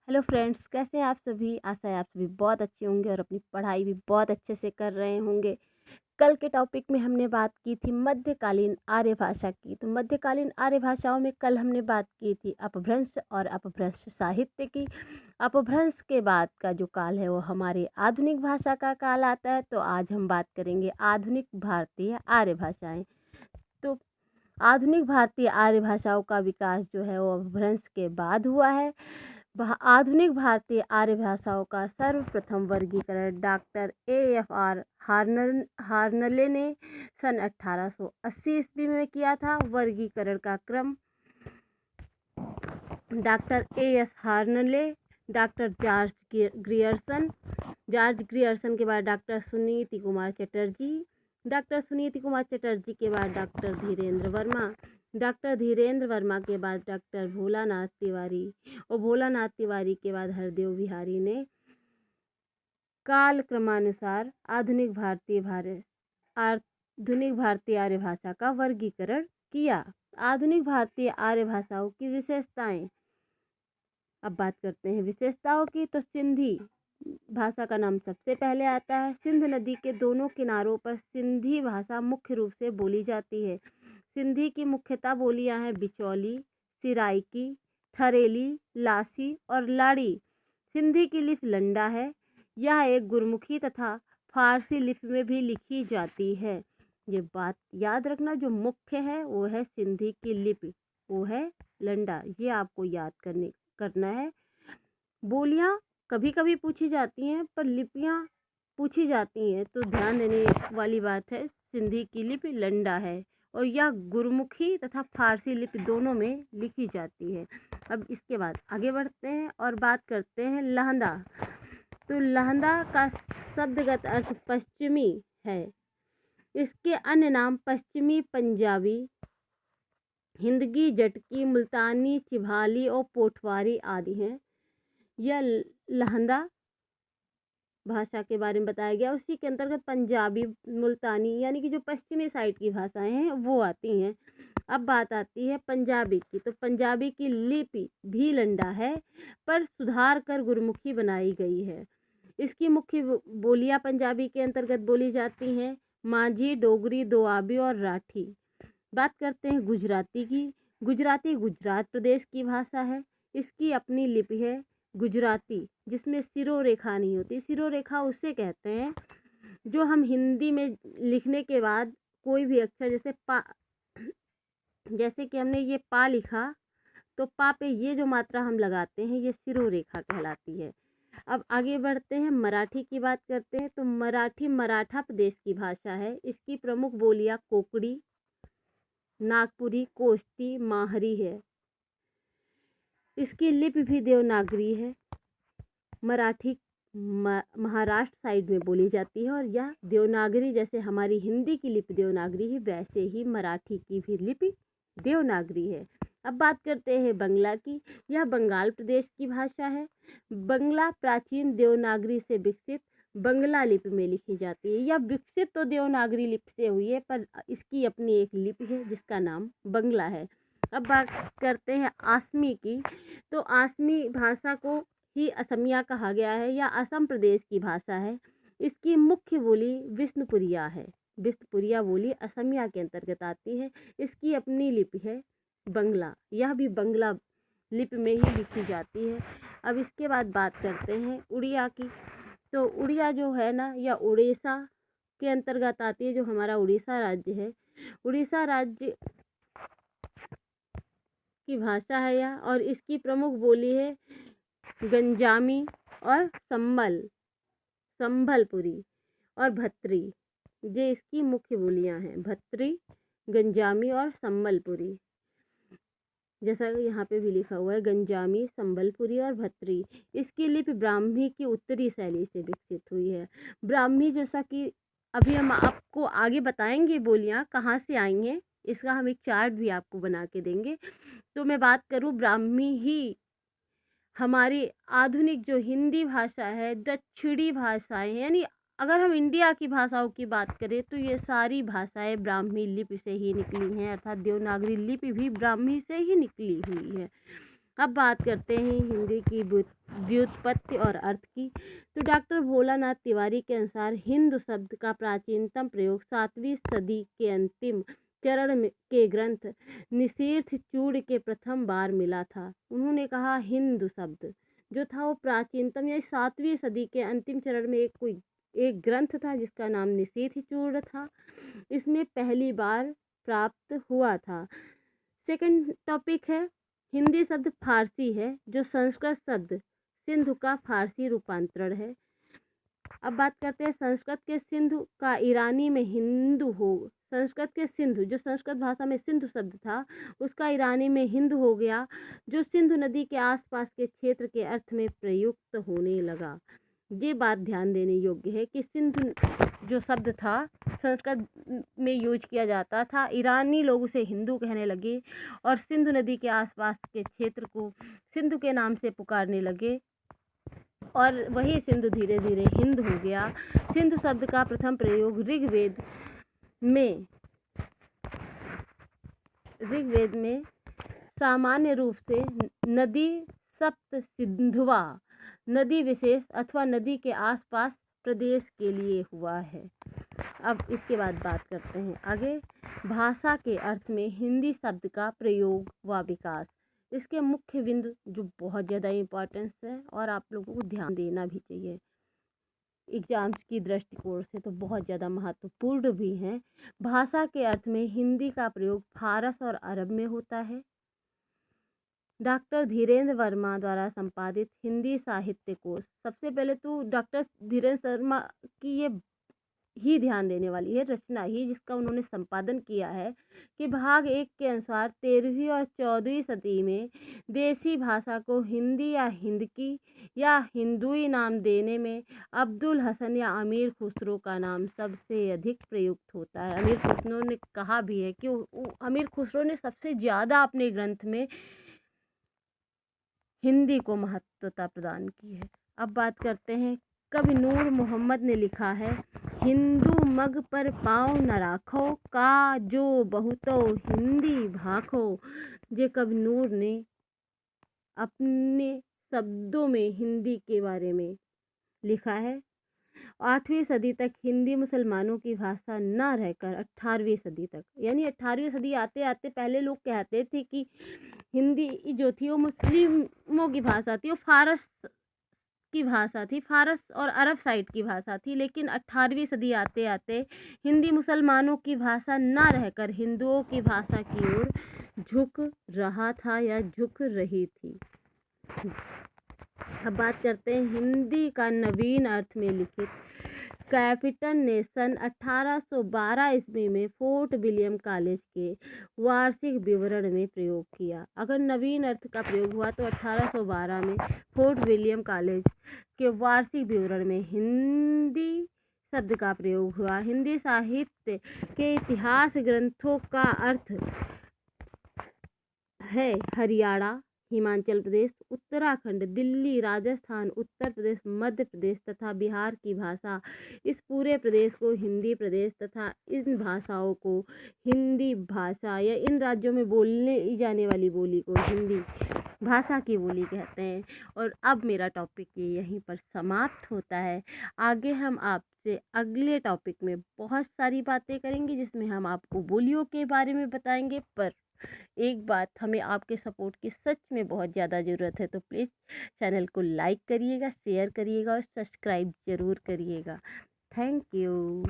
Hello friends, कैसे हैं आप सभी। आशा है आप सभी बहुत अच्छे होंगे और अपनी पढ़ाई भी बहुत अच्छे से कर रहे होंगे। कल के टॉपिक में हमने बात की थी मध्यकालीन आर्य भाषा की। तो मध्यकालीन आर्य भाषाओं में कल हमने बात की थी अपभ्रंश और अपभ्रंश साहित्य की। अपभ्रंश के बाद का जो काल है वो हमारी आधुनिक भाषा का काल आता है। तो आज हम बात करेंगे आधुनिक भारतीय आर्य भाषाएं। तो आधुनिक भारतीय आर्य भाषाओं का विकास जो है वो अपभ्रंश के बाद हुआ है। आधुनिक भारतीय आर्य भाषाओं का सर्वप्रथम वर्गीकरण डॉक्टर AFR हार्नले ने सन 1880 ईस्वी में किया था। वर्गीकरण का क्रम doctor AS Hoernle, doctor George Grierson के बाद डॉक्टर सुनीति कुमार चटर्जी, डॉक्टर सुनीति कुमार चटर्जी के बाद डॉक्टर धीरेन्द्र वर्मा, डॉक्टर धीरेन्द्र वर्मा के बाद डॉक्टर भोलानाथ तिवारी और भोलानाथ तिवारी के बाद हरदेव बिहारी ने काल क्रमानुसार आधुनिक भारतीय आर्य भाषा का वर्गीकरण किया। आधुनिक भारतीय आर्य भाषाओं की विशेषताएं। अब बात करते हैं विशेषताओं की। तो सिंधी भाषा का नाम सबसे पहले आता है। सिंध नदी के दोनों किनारों पर सिंधी भाषा मुख्य रूप से बोली जाती है। सिंधी की मुख्यतः बोलियां हैं बिचौली, सिराइकी, थरेली, लासी और लाड़ी। सिंधी की लिपि लंडा है। यह एक गुरमुखी तथा फारसी लिपि में भी लिखी जाती है। ये बात याद रखना, जो मुख्य है वो है सिंधी की लिपि, वो है लंडा। ये आपको याद करना है। बोलियां कभी कभी पूछी जाती हैं पर लिपियां पूछी जाती हैं, तो ध्यान देने वाली बात है सिंधी की लिपि लंडा है और यह गुरमुखी तथा फारसी लिपि दोनों में लिखी जाती है। अब इसके बाद आगे बढ़ते हैं और बात करते हैं लहंदा। तो लहंदा का शब्दगत अर्थ पश्चिमी है। इसके अन्य नाम पश्चिमी पंजाबी, हिंदकी, जटकी, मुल्तानी, चिभाली और पोठवारी आदि हैं। यह लहंदा भाषा के बारे में बताया गया। उसी के अंतर्गत पंजाबी, मुल्तानी यानी कि जो पश्चिमी साइड की भाषाएं हैं वो आती हैं। अब बात आती है पंजाबी की। तो पंजाबी की लिपि भी लंडा है पर सुधार कर गुरमुखी बनाई गई है। इसकी मुख्य बोलियां पंजाबी के अंतर्गत बोली जाती हैं माझी, डोगरी, दोआबी और राठी। बात करते हैं गुजराती की। गुजराती गुजरात प्रदेश की भाषा है। इसकी अपनी लिपि है गुजराती, जिसमें सिरोरेखा नहीं होती। सिरोरेखा उसे कहते हैं जो हम हिंदी में लिखने के बाद कोई भी अक्षर जैसे कि हमने ये पा लिखा, तो पा पे ये जो मात्रा हम लगाते हैं ये सिरोरेखा कहलाती है। अब आगे बढ़ते हैं, मराठी की बात करते हैं। तो मराठी मराठा प्रदेश की भाषा है। इसकी प्रमुख बोलियां कोकड़ी, नागपुरी, कोष्टी, माहरी है। इसकी लिपि भी देवनागरी है। मराठी महाराष्ट्र साइड में बोली जाती है और यह देवनागरी, जैसे हमारी हिंदी की लिपि देवनागरी है वैसे ही मराठी की भी लिपि देवनागरी है। अब बात करते हैं बंगला की। यह बंगाल प्रदेश की भाषा है। बंगला प्राचीन देवनागरी से विकसित बंगला लिपि में लिखी जाती है। यह विकसित तो देवनागरी लिपि से हुई है पर इसकी अपनी एक लिपि है जिसका नाम बंगला है। अब बात करते हैं आसमी की। तो आसमी भाषा को ही असमिया कहा गया है। यह असम प्रदेश की भाषा है। इसकी मुख्य बोली विष्णुपुरिया है। विष्णुपुरिया बोली असमिया के अंतर्गत आती है। इसकी अपनी लिपि है बंगला। यह भी बंगला लिपि में ही लिखी जाती है। अब इसके बाद बात करते हैं उड़िया की। तो उड़िया जो है ना, यह उड़ीसा के अंतर्गत आती है, जो हमारा उड़ीसा राज्य है। उड़ीसा राज्य की भाषा है यह, और इसकी प्रमुख बोली है गंजामी और संबलपुरी और भत्री। ये इसकी मुख्य बोलियां हैं, भत्री, गंजामी और संबलपुरी। जैसा यहाँ पे भी लिखा हुआ है गंजामी, संबलपुरी और भत्री। इसकी लिपि ब्राह्मी की उत्तरी शैली से विकसित हुई है। ब्राह्मी, जैसा कि अभी हम आपको आगे बताएंगे बोलियां कहाँ से आई हैं, इसका हम एक चार्ट भी आपको बना के देंगे। तो मैं बात करूँ, ब्राह्मी ही हमारी आधुनिक जो हिंदी भाषा है, दक्षिणी भाषाएं, यानी अगर हम इंडिया की भाषाओं की बात करें तो ये सारी भाषाएं ब्राह्मी लिपि से ही निकली हैं, अर्थात देवनागरी लिपि भी ब्राह्मी से ही निकली हुई है। अब बात करते हैं हिंदी की व्युत्पत्ति और अर्थ की। तो डॉक्टर भोलानाथ तिवारी के अनुसार हिंदू शब्द का प्राचीनतम प्रयोग 7वीं सदी के अंतिम चरण के ग्रंथ निशीथ चूड़ के प्रथम बार मिला था। उन्होंने कहा हिंदू शब्द जो था वो प्राचीनतम या 7वीं सदी के अंतिम चरण में एक ग्रंथ था जिसका नाम निशीथ चूड़ था, इसमें पहली बार प्राप्त हुआ था। सेकंड टॉपिक है हिंदी शब्द फारसी है जो संस्कृत शब्द सिंधु का फारसी रूपांतरण है। अब बात करते हैं संस्कृत के सिंधु का ईरानी में हिंदू हो, संस्कृत के सिंधु जो संस्कृत भाषा में सिंधु शब्द था उसका ईरानी में हिंदू हो गया, जो सिंधु नदी के आसपास के क्षेत्र के अर्थ में प्रयुक्त होने लगा। ये बात ध्यान देने योग्य है कि सिंधु जो शब्द था संस्कृत में यूज किया जाता था, ईरानी लोग उसे हिंदू कहने लगे और सिंधु नदी के आसपास के क्षेत्र को सिंधु के नाम से पुकारने लगे और वही सिंधु धीरे धीरे हिंद हो गया। सिंधु शब्द का प्रथम प्रयोग ऋग्वेद में सामान्य रूप से नदी सप्त सिंधुवा, नदी विशेष अथवा नदी के आसपास प्रदेश के लिए हुआ है। अब इसके बाद बात करते हैं आगे भाषा के अर्थ में हिंदी शब्द का प्रयोग व विकास। इसके मुख्य बिंदु जो बहुत ज़्यादा इम्पोर्टेंस है और आप लोगों को ध्यान देना भी चाहिए एग्जाम्स की दृष्टिकोण से, तो बहुत ज़्यादा महत्वपूर्ण भी हैं। भाषा के अर्थ में हिंदी का प्रयोग फारस और अरब में होता है। डॉक्टर धीरेन्द्र वर्मा द्वारा संपादित हिंदी साहित्य कोश, सबसे पहले तो डॉक्टर धीरेन्द्र वर्मा की ये ही ध्यान देने वाली है रचना ही जिसका उन्होंने संपादन किया है कि भाग 1 के अनुसार 13वीं और 14वीं सदी में देसी भाषा को हिंदी या हिंदकी या हिंदुई नाम देने में अब्दुल हसन या अमीर खुसरो का नाम सबसे अधिक प्रयुक्त होता है। अमीर खुसरो ने कहा भी है कि अमीर खुसरो ने सबसे ज़्यादा अपने ग्रंथ में हिंदी को महत्वता प्रदान की है। अब बात करते हैं कवि नूर मोहम्मद ने लिखा है हिंदू मग पर पाँव न राखो का जो बहुतो हिंदी भाखो। ये कवि नूर ने अपने शब्दों में हिंदी के बारे में लिखा है। 8वीं सदी तक हिंदी मुसलमानों की भाषा न रहकर 18वीं सदी तक, यानी 18वीं सदी आते आते पहले लोग कहते थे कि हिंदी जो थी वो मुस्लिमों की भाषा थी, वो फारस की भाषा थी, फारस और अरब साइड की भाषा थी। लेकिन 18वीं सदी आते आते हिंदी मुसलमानों की भाषा न रहकर हिंदुओं की भाषा की ओर झुक रहा था या झुक रही थी। अब बात करते हैं हिंदी का नवीन अर्थ में लिखित कैपिटन ने सन 1812 ईस्वी में फोर्ट विलियम कॉलेज के वार्षिक विवरण में प्रयोग किया। अगर नवीन अर्थ का प्रयोग हुआ तो 1812 में फोर्ट विलियम कॉलेज के वार्षिक विवरण में हिंदी शब्द का प्रयोग हुआ। हिंदी साहित्य के इतिहास ग्रंथों का अर्थ है हरियाणा, हिमाचल प्रदेश, उत्तराखंड, दिल्ली, राजस्थान, उत्तर प्रदेश, मध्य प्रदेश तथा बिहार की भाषा। इस पूरे प्रदेश को हिंदी प्रदेश तथा इन भाषाओं को हिंदी भाषा या इन राज्यों में बोलने जाने वाली बोली को हिंदी भाषा की बोली कहते हैं। और अब मेरा टॉपिक ये यहीं पर समाप्त होता है। आगे हम आपसे अगले टॉपिक में बहुत सारी बातें करेंगे जिसमें हम आपको बोलियों के बारे में बताएंगे। पर एक बात, हमें आपके सपोर्ट की सच में बहुत ज़्यादा ज़रूरत है, तो प्लीज़ चैनल को लाइक करिएगा, शेयर करिएगा और सब्सक्राइब ज़रूर करिएगा। Thank you.